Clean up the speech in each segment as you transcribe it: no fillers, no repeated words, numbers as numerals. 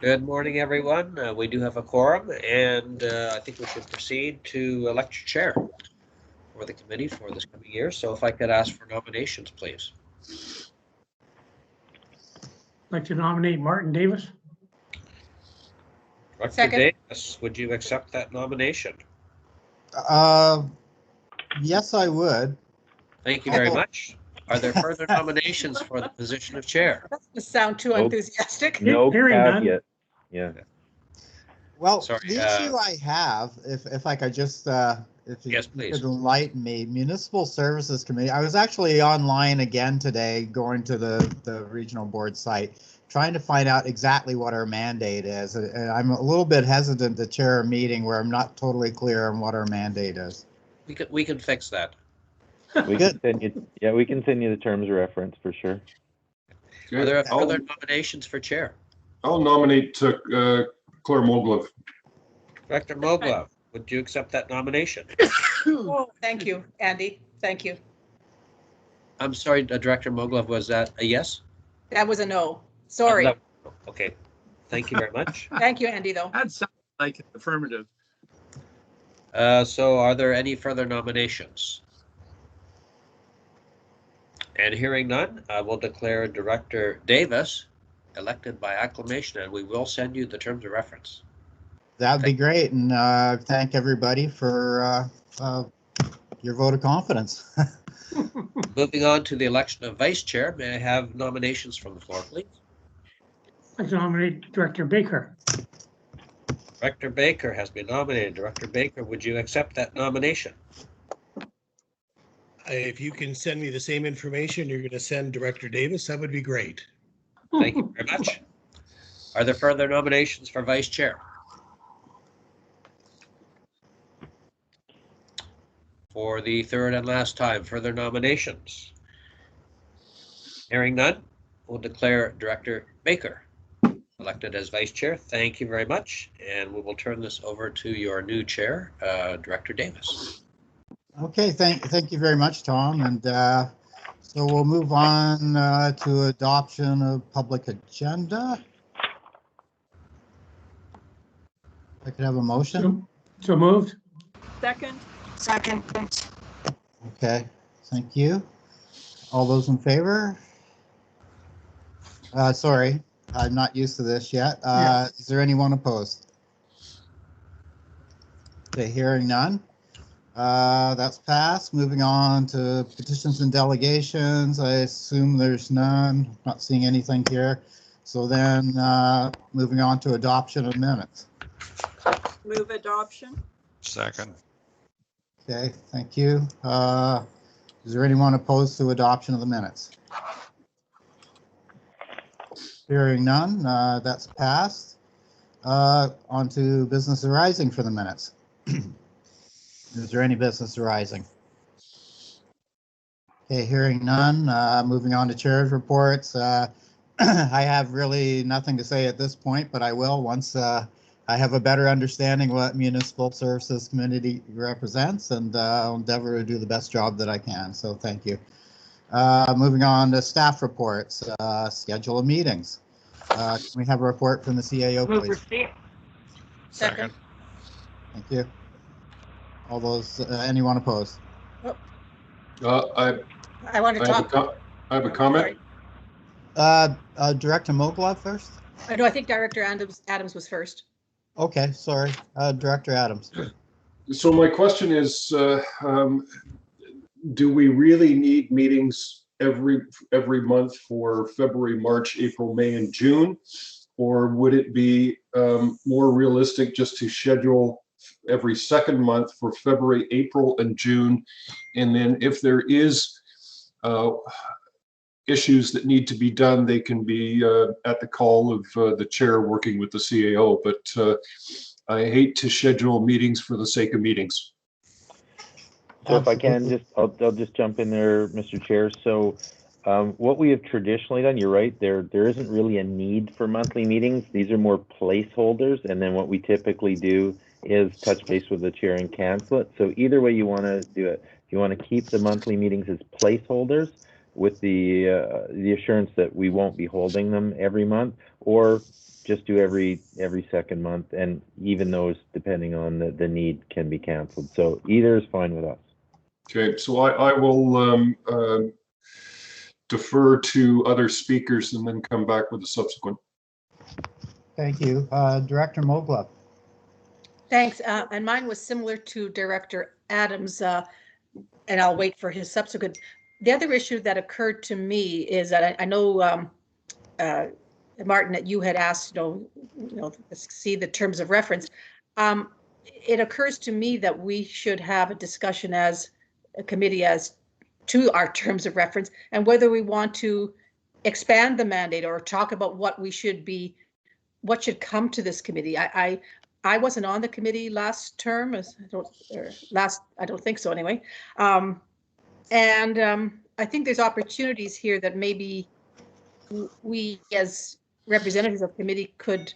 Good morning, everyone. We do have a quorum, and I think we should proceed to elect your chair for the committee for this coming year. So if I could ask for nominations, please. I'd like to nominate Martin Davis. Director Second. Davis, would you accept that nomination? Yes, I would. Thank you very much. Are there further nominations for the position of chair? That doesn't sound too Nope. enthusiastic. No Hearing none. caveat. Yeah. Well, Sorry, the issue I have, if I could just, if you Yes, please. could enlighten me, Municipal Services Committee. I was actually online again today, going to the regional board site, trying to find out exactly what our mandate is. And I'm a little bit hesitant to chair a meeting where I'm not totally clear on what our mandate is. We can fix that. We can send you, yeah, we can send you the terms of reference for sure. Are there further nominations for chair? I'll nominate Claire Moglove. Director Moglove, would you accept that nomination? Oh, thank you, Andy. Thank you. I'm sorry, Director Moglove, was that a yes? That was a no. Sorry. No. Okay. Thank you very much. Thank you, Andy, though. That sounds like an affirmative. So are there any further nominations? And hearing none, I will declare Director Davis elected by acclamation, and we will send you the terms of reference. That'd be great. And thank everybody for your vote of confidence. Moving on to the election of vice chair, may I have nominations from the floor, please? I'd like to nominate Director Baker. Director Baker has been nominated. Director Baker, would you accept that nomination? If you can send me the same information you're going to send Director Davis, that would be great. Thank you very much. Are there further nominations for vice chair? For the third and last time, further nominations? Hearing none, we'll declare Director Baker elected as vice chair. Thank you very much. And we will turn this over to your new chair, Director Davis. Okay, thank you very much, Tom. And so we'll move on to adoption of public agenda. I could have a motion. So moved. Second. Okay, thank you. All those in favor? Sorry, I'm not used to this yet. Is there anyone opposed? Okay, hearing none. That's passed. Moving on to petitions and delegations. I assume there's none. Not seeing anything here. So then moving on to adoption of minutes. Move adoption. Second. Okay, thank you. Is there anyone opposed to adoption of the minutes? Hearing none, that's passed. On to business arising for the minutes. Is there any business arising? Okay, hearing none, moving on to chair's reports. I have really nothing to say at this point, but I will once I have a better understanding what Municipal Services Committee represents, and I'll endeavor to do the best job that I can. So thank you. Moving on to staff reports, schedule of meetings. Can we have a report from the CAO, please? Second. Thank you. All those, anyone opposed? I I want to talk. have a comment. Director Moglov first? No, I think Director Adams was first. Okay, sorry. Director Adams. So my question is, do we really need meetings every month for February, March, April, May, and June? Or would it be more realistic just to schedule every second month for February, April, and June? And then if there is issues that need to be done, they can be at the call of the chair working with the CAO. But I hate to schedule meetings for the sake of meetings. So if I can I'll just jump in there, Mr. Chair. So what we have traditionally done, you're right, there isn't really a need for monthly meetings. These are more placeholders. And then what we typically do is touch base with the chair and cancel it. So either way you want to do it. If you want to keep the monthly meetings as placeholders, with the assurance that we won't be holding them every month, or just do every second month, and even those, depending on the need, can be canceled. So either is fine with us. Okay, so I will defer to other speakers and then come back with a subsequent. Thank you. Director Moglove. Thanks. And mine was similar to Director Adams, and I'll wait for his subsequent. The other issue that occurred to me is that I know, Martin, that you had asked, see the terms of reference. It occurs to me that we should have a discussion as a committee as to our terms of reference and whether we want to expand the mandate or talk about what should come to this committee. I wasn't on the committee last term, I don't think so anyway. I think there's opportunities here that maybe we as representatives of committee could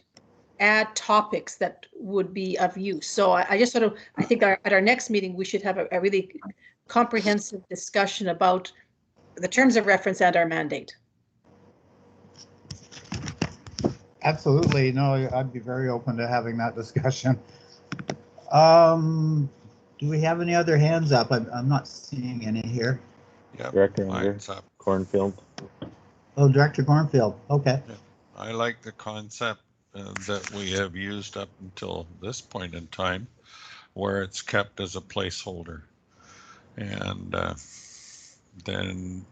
add topics that would be of use. So I just sort of, I think at our next meeting, we should have a really comprehensive discussion about the terms of reference and our mandate. Absolutely. No, I'd be very open to having that discussion. Do we have any other hands up? I'm not seeing any here. Yep, Director Unger, mine's up. Cornfield. Oh, Director Cornfield. Okay. I like the concept that we have used up until this point in time, where it's kept as a placeholder. And then,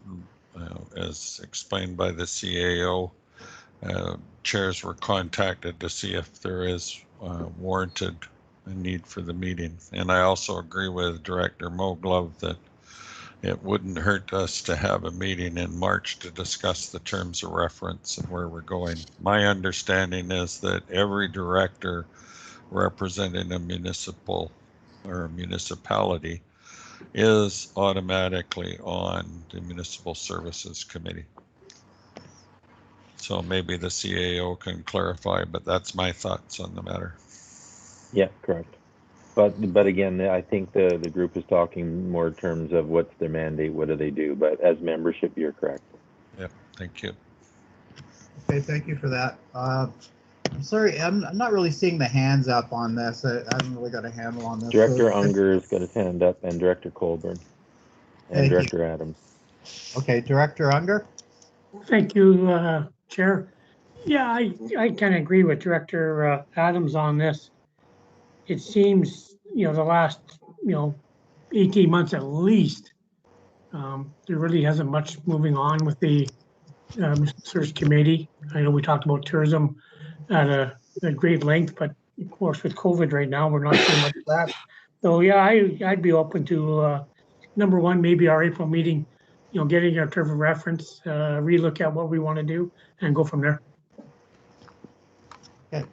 as explained by the CAO, chairs were contacted to see if there is warranted a need for the meeting. And I also agree with Director Moglove that it wouldn't hurt us to have a meeting in March to discuss the terms of reference and where we're going. My understanding is that every director representing a municipal or a municipality is automatically on the Municipal Services Committee. So maybe the CAO can clarify, but that's my thoughts on the matter. Yeah, correct. But again, I think the group is talking more in terms of what's their mandate, what do they do. But as membership, you're correct. Yep, thank you. Okay, thank you for that. I'm sorry, I'm not really seeing the hands up on this. I haven't really got a handle on this. Director So, Unger's got his hand up, and Director Colburn, and Thank you. Director Adams. Okay, Director Unger. Thank you, Chair. Yeah, I kind of agree with Director Adams on this. It seems, the last, 18 months at least, there really hasn't much moving on with the search committee. I know we talked about tourism at a great length, but of course with COVID right now, we're not doing much of that. So yeah, I'd be open to number one, maybe our April meeting, getting our term of reference, relook at what we want to do and go from there. Okay.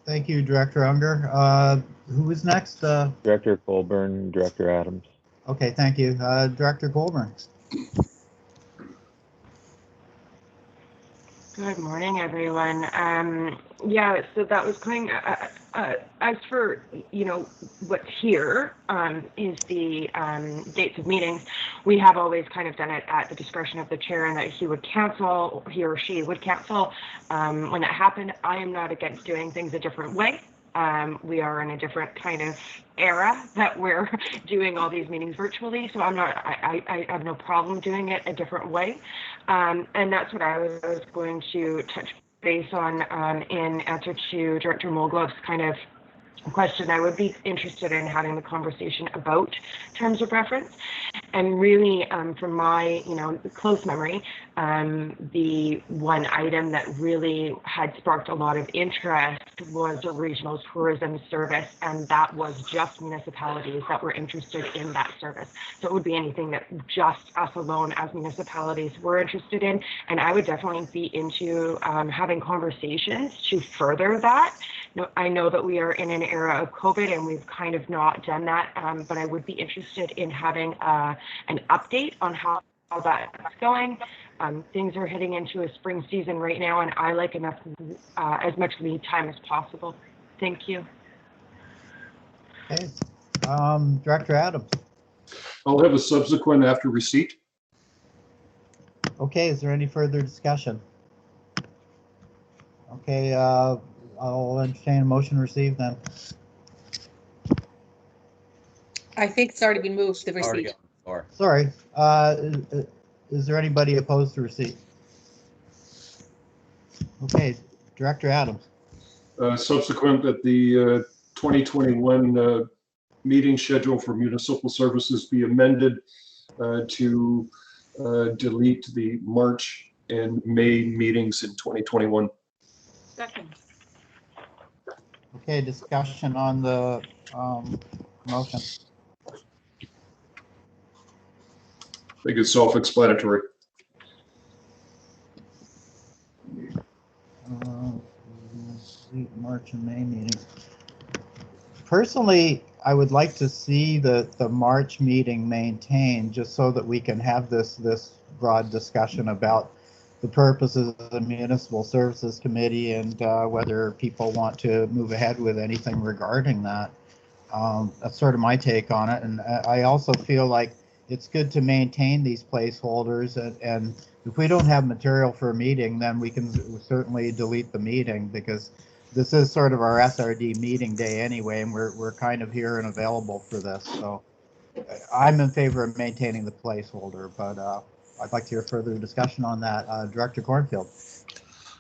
Thank you, Director Unger. Who is next? Director Colburn, Director Adams. Okay, thank you. Director Colburn. Good morning, everyone. Yeah, so that was going, as for, what's here is the dates of meetings. We have always kind of done it at the discretion of the chair, and that he or she would cancel when that happened. I am not against doing things a different way. We are in a different kind of era that we're doing all these meetings virtually, so I have no problem doing it a different way. And that's what I was going to touch base on in answer to Director Moglove's kind of question. I would be interested in having the conversation about terms of reference. And really, from my, close memory, the one item that really had sparked a lot of interest was a regional tourism service, and that was just municipalities that were interested in that service. So it would be anything that just us alone as municipalities were interested in, and I would definitely be into having conversations to further that. I know that we are in an era of COVID and we've kind of not done that, but I would be interested in having an update on how that's going. Things are heading into a spring season right now, and I like as much lead time as possible. Thank you. Okay. Director Adams. I'll have a subsequent after receipt. Okay, is there any further discussion? Okay, I'll entertain a motion received then. I think it's already been moved to the Already receipt. on the floor. Sorry, is there anybody opposed to receipt? Okay, Director Adams. Subsequent that the 2021 meeting schedule for municipal services be amended to delete the March and May meetings in 2021. Second. Okay, discussion on the motion. I think it's self-explanatory. March and May meetings. Personally, I would like to see the March meeting maintained, just so that we can have this broad discussion about the purposes of the Municipal Services Committee and whether people want to move ahead with anything regarding that. That's sort of my take on it, and I also feel like it's good to maintain these placeholders, and if we don't have material for a meeting, then we can certainly delete the meeting, because this is sort of our SRD meeting day anyway, and we're kind of here and available for this. So I'm in favor of maintaining the placeholder, but I'd like to hear further discussion on that. Director Cornfield.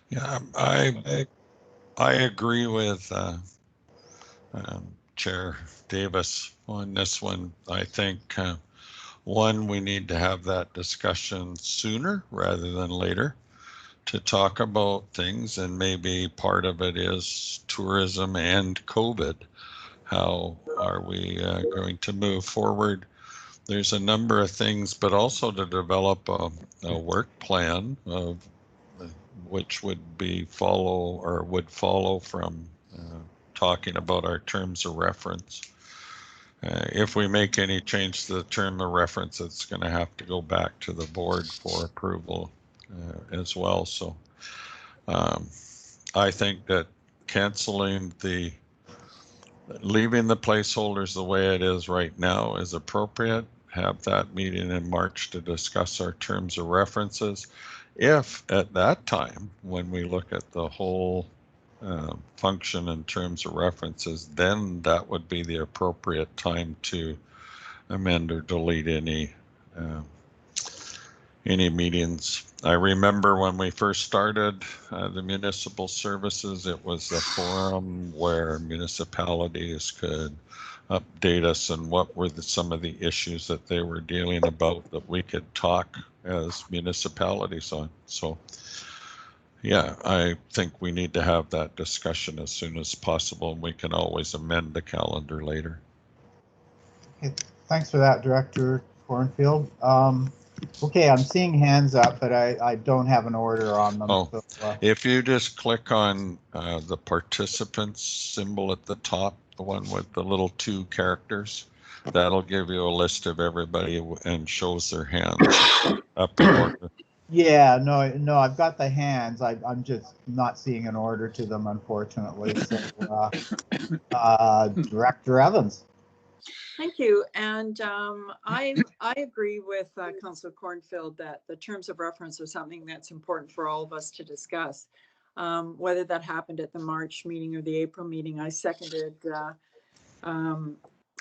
Yeah, I agree with Chair Davis on this one. I think one, we need to have that discussion sooner rather than later to talk about things, and maybe part of it is tourism and COVID. How are we going to move forward? There's a number of things, but also to develop a work plan of which would be would follow from talking about our terms of reference. If we make any change to the term of reference, it's going to have to go back to the board for approval as well. So I think that leaving the placeholders the way it is right now is appropriate. Have that meeting in March to discuss our terms of references. If at that time, when we look at the whole function in terms of references, then that would be the appropriate time to amend or delete any meetings. I remember when we first started the municipal services, it was a forum where municipalities could update us on what were some of the issues that they were dealing about that we could talk as municipalities on. So yeah, I think we need to have that discussion as soon as possible, and we can always amend the calendar later. Okay, thanks for that, Director Cornfield. Okay, I'm seeing hands up, but I don't have an order on them. Oh, so, if you just click on the participants symbol at the top, the one with the little 2 characters, that'll give you a list of everybody and shows their hands up in order. yeah, no, I've got the hands. I'm just not seeing an order to them, unfortunately. So, Director Evans. Thank you. And I agree with Councillor Cornfield that the terms of reference are something that's important for all of us to discuss. Whether that happened at the March meeting or the April meeting, I seconded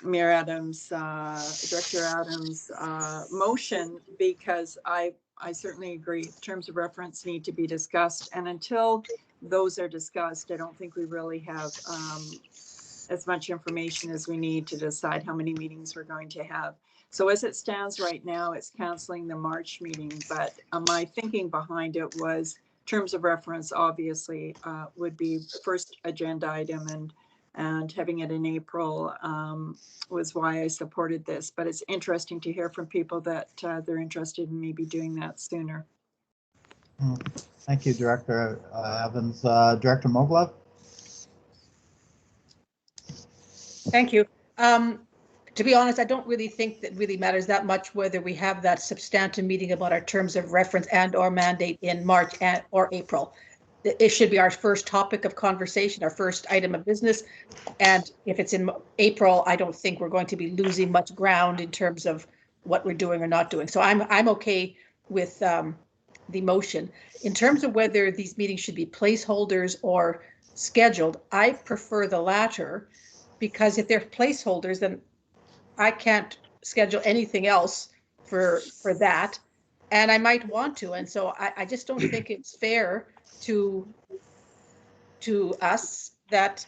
Mayor Adams, Director Adams' motion, because I certainly agree terms of reference need to be discussed. And until those are discussed, I don't think we really have as much information as we need to decide how many meetings we're going to have. So as it stands right now, it's canceling the March meeting, but my thinking behind it was terms of reference obviously would be first agenda item, and having it in April was why I supported this. But it's interesting to hear from people that they're interested in maybe doing that sooner. Thank you, Director Evans. Director Moglov? Thank you. To be honest, I don't really think that really matters that much whether we have that substantive meeting about our terms of reference and or mandate in March or April. It should be our first topic of conversation, our first item of business. And if it's in April, I don't think we're going to be losing much ground in terms of what we're doing or not doing. So I'm okay with the motion. In terms of whether these meetings should be placeholders or scheduled, I prefer the latter, because if they're placeholders, then I can't schedule anything else for that, and I might want to. And so I just don't think it's fair to us that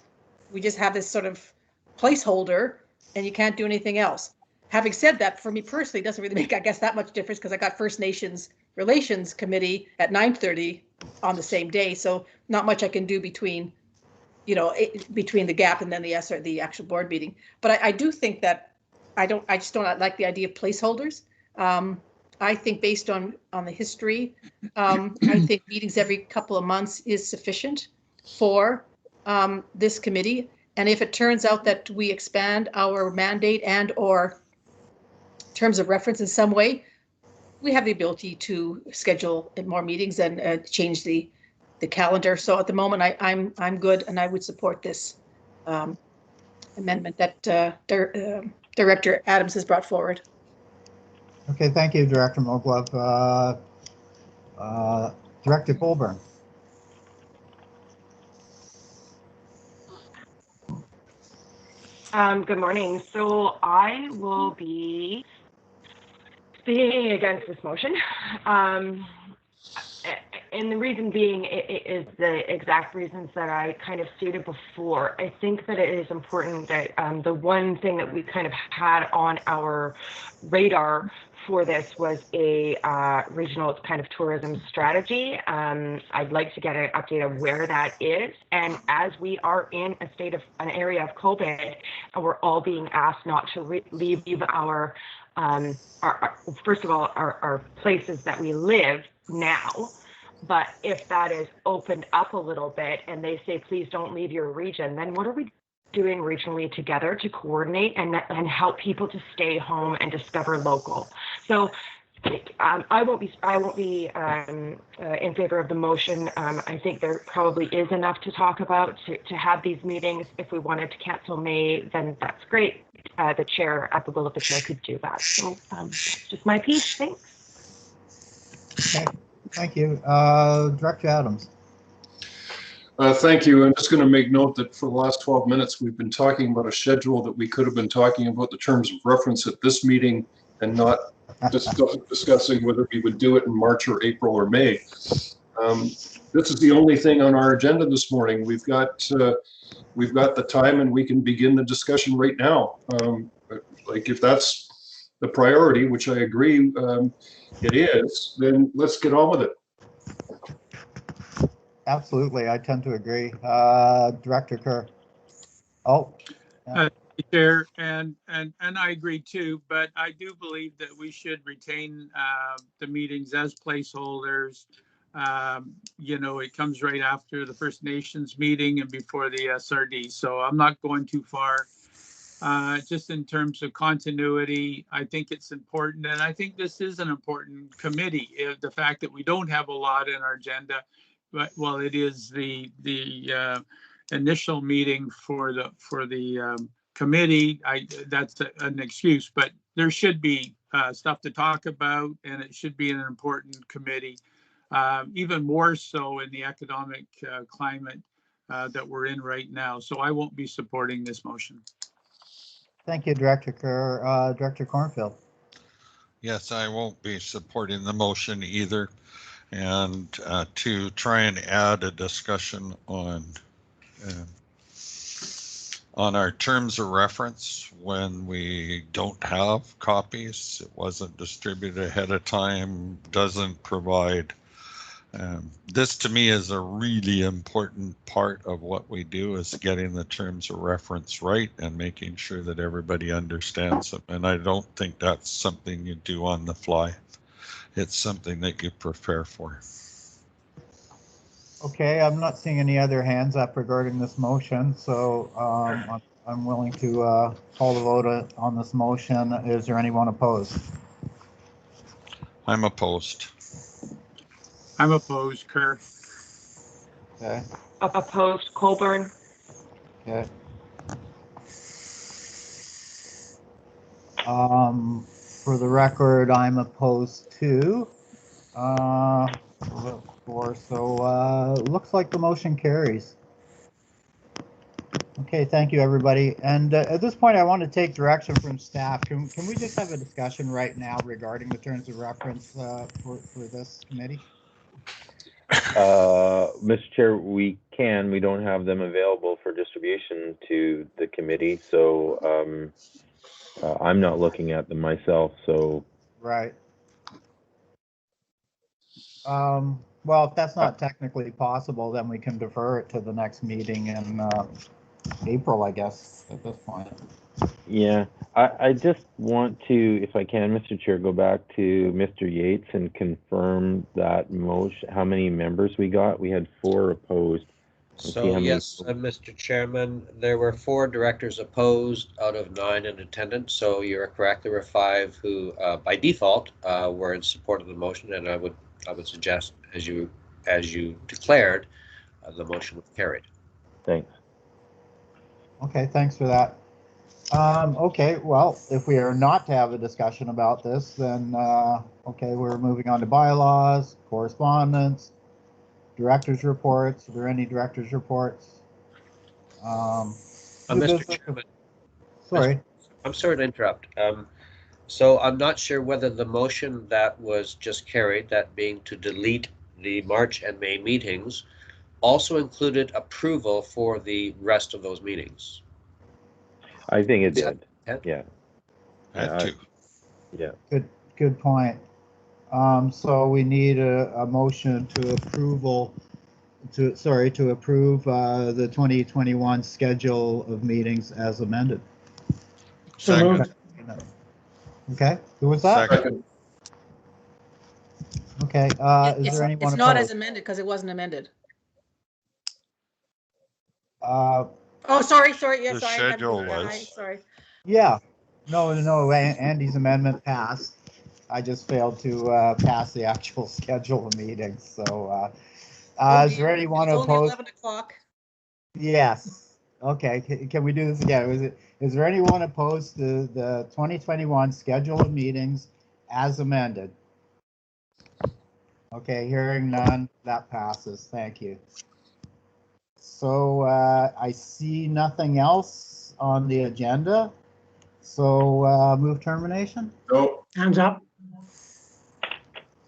we just have this sort of placeholder and you can't do anything else. Having said that, for me personally, it doesn't really make, I guess, that much difference, because I got First Nations Relations Committee at 9:30 on the same day. So not much I can do between, between the gap and then the the actual board meeting. But I do think that I just don't like the idea of placeholders. I think based on the history, I think meetings every couple of months is sufficient for this committee. And if it turns out that we expand our mandate and or terms of reference in some way, we have the ability to schedule more meetings and change the calendar. So at the moment, I'm good, and I would support this amendment that Director Adams has brought forward. Okay, thank you, Director Moglove. Director Colburn. Good morning. So I will be speaking against this motion. And the reason being is the exact reasons that I kind of stated before. I think that it is important that the one thing that we kind of had on our radar for this was a regional kind of tourism strategy. I'd like to get an update of where that is. And as we are in a state of an area of COVID, and we're all being asked not to leave our first of all, our places that we live now. But if that is opened up a little bit and they say, please don't leave your region, then what are we doing regionally together to coordinate and help people to stay home and discover local? So I won't be in favor of the motion. I think there probably is enough to talk about to have these meetings. If we wanted to cancel May, then that's great. The chair, at the will of the chair, could do that. So that's just my piece. Thanks. Okay, thank you. Director Adams. Thank you. I'm just going to make note that for the last 12 minutes, we've been talking about a schedule that we could have been talking about the terms of reference at this meeting and not discussing whether we would do it in March or April or May. This is the only thing on our agenda this morning. We've got the time and we can begin the discussion right now. Like if that's the priority, which I agree it is, then let's get on with it. Absolutely, I tend to agree. Director Kerr. Oh. Chair, and I agree too, but I do believe that we should retain the meetings as placeholders. It comes right after the First Nations meeting and before the SRD, so I'm not going too far. Just in terms of continuity, I think it's important, and I think this is an important committee. The fact that we don't have a lot in our agenda, but well, it is the initial meeting for the committee. That's an excuse, but there should be stuff to talk about, and it should be an important committee, even more so in the economic climate that we're in right now. So I won't be supporting this motion. Thank you, Director Kerr. Director Cornfield. Yes, I won't be supporting the motion either. And to try and add a discussion on our terms of reference when we don't have copies, it wasn't distributed ahead of time, doesn't provide. This to me is a really important part of what we do, is getting the terms of reference right and making sure that everybody understands them. And I don't think that's something you do on the fly. It's something that you prepare for. Okay, I'm not seeing any other hands up regarding this motion, so I'm willing to call the vote on this motion. Is there anyone opposed? I'm opposed. I'm opposed, Kerr. Okay. Opposed, Colburn. Okay. For the record, I'm opposed too. So looks like the motion carries. Okay, thank you, everybody. And at this point, I want to take direction from staff. Can we just have a discussion right now regarding the terms of reference for this committee? Mr. Chair, we don't have them available for distribution to the committee, so I'm not looking at them myself, so. Right. Well, if that's not technically possible, then we can defer it to the next meeting in April, I guess, at this point. Yeah, I just want to, if I can, Mr. Chair, go back to Mr. Yates and confirm that motion, how many members we got. We had 4 opposed. Let's see So how many yes, Mr. Chairman, there were 4 directors opposed out of 9 in attendance. So you're correct. There were 5 who, by default, were in support of the motion, and I would suggest, as you declared, the motion was carried. Thanks. Okay, thanks for that. Okay, well, if we are not to have a discussion about this, then okay, we're moving on to bylaws, correspondence, director's reports. Are there any director's reports? New Mr. business? Chairman, Sorry. I'm sorry to interrupt. So I'm not sure whether the motion that was just carried, that being to delete the March and May meetings, also included approval for the rest of those meetings. I think it did. Yeah. Had to. Yeah. Good point. So we need a motion to approve the 2021 schedule of meetings as amended. So Second. moved. Okay, who was that? Second. Okay, is there anyone It's not as opposed? amended because it wasn't amended. Uh, Oh, sorry, yes, The schedule was. sorry. yeah, no, Andy's amendment passed. I just failed to pass the actual schedule of meetings, so is there anyone It's only opposed? 11 o'clock. Yes. Okay, can we do this again? Is there anyone opposed to the 2021 schedule of meetings as amended? Okay, hearing none, that passes. Thank you. So I see nothing else on the agenda. So move termination. No, Hands up.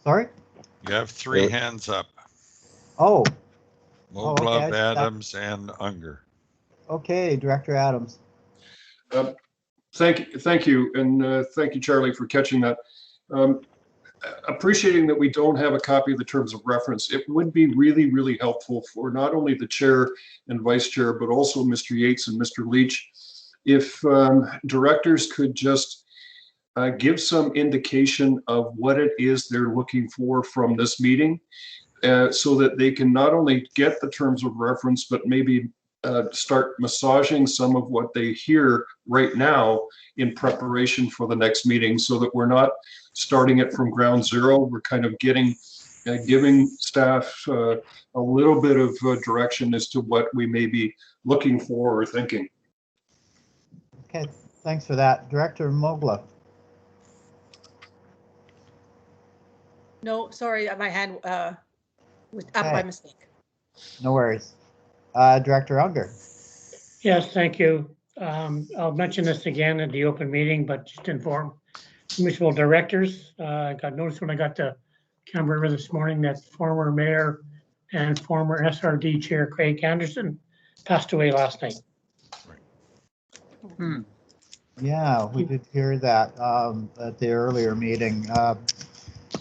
Sorry? You have 3 hands up. Oh, Moglove, okay. Adams, and Unger. Okay, Director Adams. thank you, and thank you, Charlie, for catching that. Appreciating that we don't have a copy of the terms of reference, it would be really, really helpful for not only the chair and vice chair, but also Mr. Yates and Mr. Leach, if directors could just give some indication of what it is they're looking for from this meeting, so that they can not only get the terms of reference, but maybe start massaging some of what they hear right now in preparation for the next meeting, so that we're not starting it from ground zero. We're kind of giving staff a little bit of direction as to what we may be looking for or thinking. Okay, thanks for that. Director Mogla. No, sorry, my hand was up by mistake. No worries. Director Unger. Yes, thank you. I'll mention this again at the open meeting, but just inform municipal directors. I got notice when I got to Canberra this morning that former mayor and former SRD chair Craig Anderson passed away last night. Yeah, we did hear that at the earlier meeting.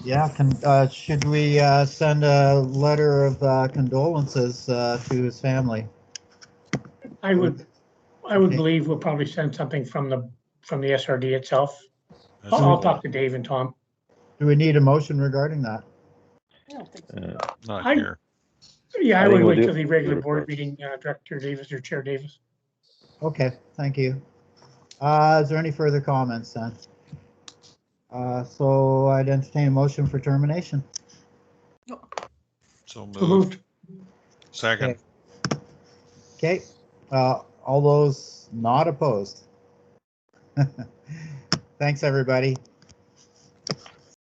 Yeah, should we send a letter of condolences to his family? I would believe we'll probably send something from the SRD itself. I'll talk to Dave and Tom. Do we need a motion regarding that? I don't think so. Not I- here. Yeah, I I think would we'll wait do till the it. regular board meeting, Director Davis or Chair Davis. Okay, thank you. Is there any further comments then? So I'd entertain a motion for termination. So So moved. moved. Second. Okay, all those not opposed. Thanks, everybody.